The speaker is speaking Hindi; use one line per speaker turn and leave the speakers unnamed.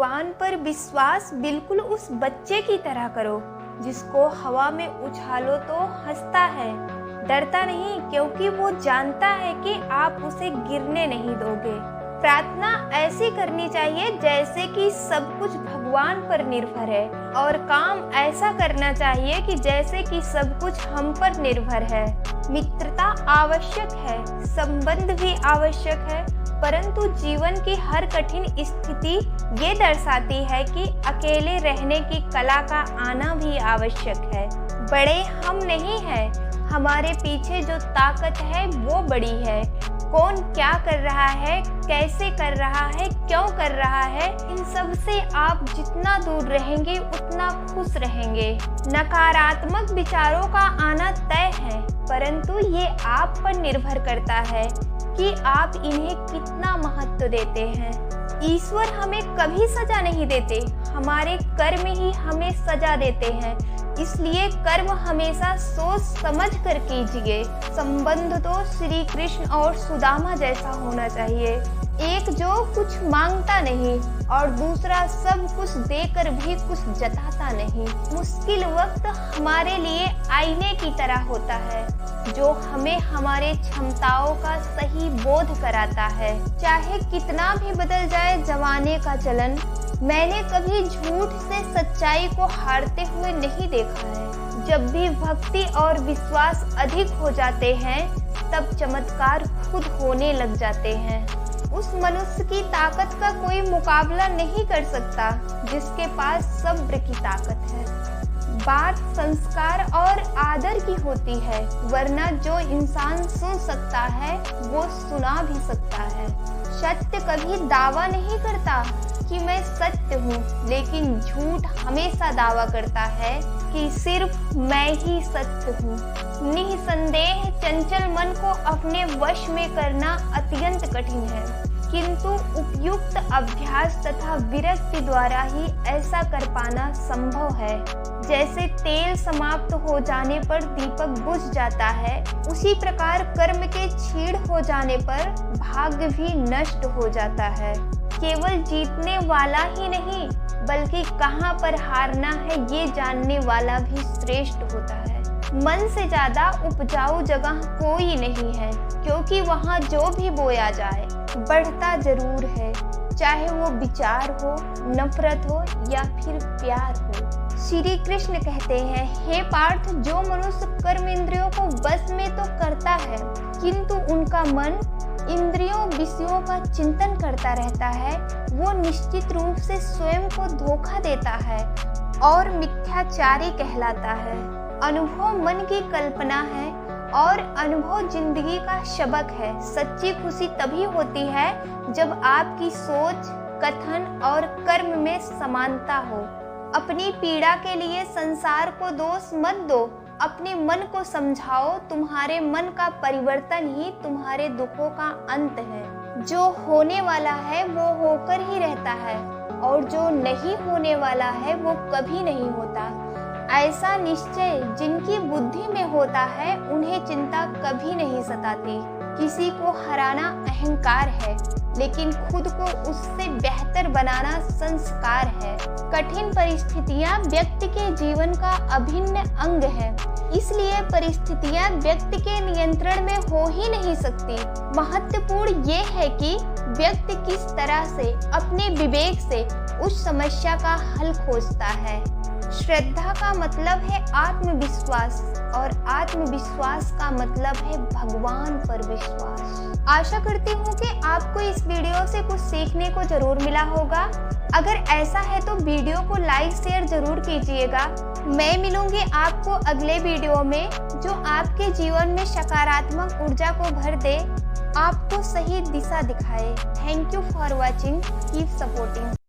भगवान पर विश्वास बिल्कुल उस बच्चे की तरह करो जिसको हवा में उछालो तो हंसता है, डरता नहीं, क्योंकि वो जानता है कि आप उसे गिरने नहीं दोगे। प्रार्थना ऐसी करनी चाहिए जैसे कि सब कुछ भगवान पर निर्भर है, और काम ऐसा करना चाहिए कि जैसे कि सब कुछ हम पर निर्भर है। मित्रता आवश्यक है, संबंध भी आवश्यक है, परंतु जीवन की हर कठिन स्थिति ये दर्शाती है कि अकेले रहने की कला का आना भी आवश्यक है। बड़े हम नहीं हैं, हमारे पीछे जो ताकत है वो बड़ी है। कौन क्या कर रहा है, कैसे कर रहा है, क्यों कर रहा है, इन सब से आप जितना दूर रहेंगे उतना खुश रहेंगे। नकारात्मक विचारों का आना तय है, परंतु ये आप पर निर्भर करता है कि आप इन्हें कितना महत्व देते हैं। ईश्वर हमें कभी सजा नहीं देते, हमारे कर्म ही हमें सजा देते हैं। इसलिए कर्म हमेशा सोच समझ कर कीजिए। संबंध तो श्री कृष्ण और सुदामा जैसा होना चाहिए, एक जो कुछ मांगता नहीं और दूसरा सब कुछ देकर भी कुछ जताता नहीं। मुश्किल वक्त हमारे लिए आईने की तरह होता है, जो हमें हमारे क्षमताओं का सही बोध कराता है। चाहे कितना भी बदल जाए जमाने का चलन, मैंने कभी झूठ से सच्चाई को हारते हुए नहीं देखा है। जब भी भक्ति और विश्वास अधिक हो जाते हैं, तब चमत्कार खुद होने लग जाते हैं। उस मनुष्य की ताकत का कोई मुकाबला नहीं कर सकता जिसके पास सब्र की ताकत है। बात संस्कार और आदर की होती है, वरना जो इंसान सुन सकता है वो सुना भी सकता है। सत्य कभी दावा नहीं करता कि मैं सत्य हूँ, लेकिन झूठ हमेशा दावा करता है कि सिर्फ मैं ही सत्य हूँ। निसंदेह चंचल मन को अपने वश में करना अत्यंत कठिन है, किंतु उपयुक्त अभ्यास तथा विरक्ति द्वारा ही ऐसा कर पाना संभव है। जैसे तेल समाप्त हो जाने पर दीपक बुझ जाता है, उसी प्रकार कर्म के क्षीण हो जाने पर भाग्य भी नष्ट हो जाता है। केवल जीतने वाला ही नहीं, बल्कि कहाँ पर हारना है ये जानने वाला भी श्रेष्ठ होता है। मन से ज्यादा उपजाऊ जगह कोई नहीं है, क्योंकि वहाँ जो भी बोया जाए बढ़ता जरूर है, चाहे वो विचार हो, नफरत हो या फिर प्यार हो। श्री कृष्ण कहते हैं, हे पार्थ, जो मनुष्य कर्म इंद्रियों को बस में तो करता है, किंतु उनका मन इंद्रियों विषयों का चिंतन करता रहता है, वो निश्चित रूप से स्वयं को धोखा देता है और मिथ्याचारी कहलाता है। अनुभव मन की कल्पना है और अनुभव जिंदगी का सबक है। सच्ची खुशी तभी होती है जब आपकी सोच, कथन और कर्म में समानता हो। अपनी पीड़ा के लिए संसार को दोष मत दो, अपने मन को समझाओ। तुम्हारे मन का परिवर्तन ही तुम्हारे दुखों का अंत है। जो होने वाला है वो होकर ही रहता है, और जो नहीं होने वाला है वो कभी नहीं होता। ऐसा निश्चय जिनकी बुद्धि में होता है, उन्हें चिंता कभी नहीं सताती। किसी को हराना अहंकार है, लेकिन खुद को उससे बेहतर बनाना संस्कार है। कठिन परिस्थितियां व्यक्ति के जीवन का अभिन्न अंग है, इसलिए परिस्थितियां व्यक्ति के नियंत्रण में हो ही नहीं सकती। महत्वपूर्ण ये है कि व्यक्ति किस तरह से अपने विवेक से उस समस्या का हल खोजता है। श्रद्धा का मतलब है आत्मविश्वास, और आत्मविश्वास का मतलब है भगवान पर विश्वास। आशा करती हूँ कि आपको इस वीडियो से कुछ सीखने को जरूर मिला होगा। अगर ऐसा है तो वीडियो को लाइक शेयर जरूर कीजिएगा। मैं मिलूंगी आपको अगले वीडियो में, जो आपके जीवन में सकारात्मक ऊर्जा को भर दे, आपको सही दिशा दिखाए। Thank you for watching, keep supporting.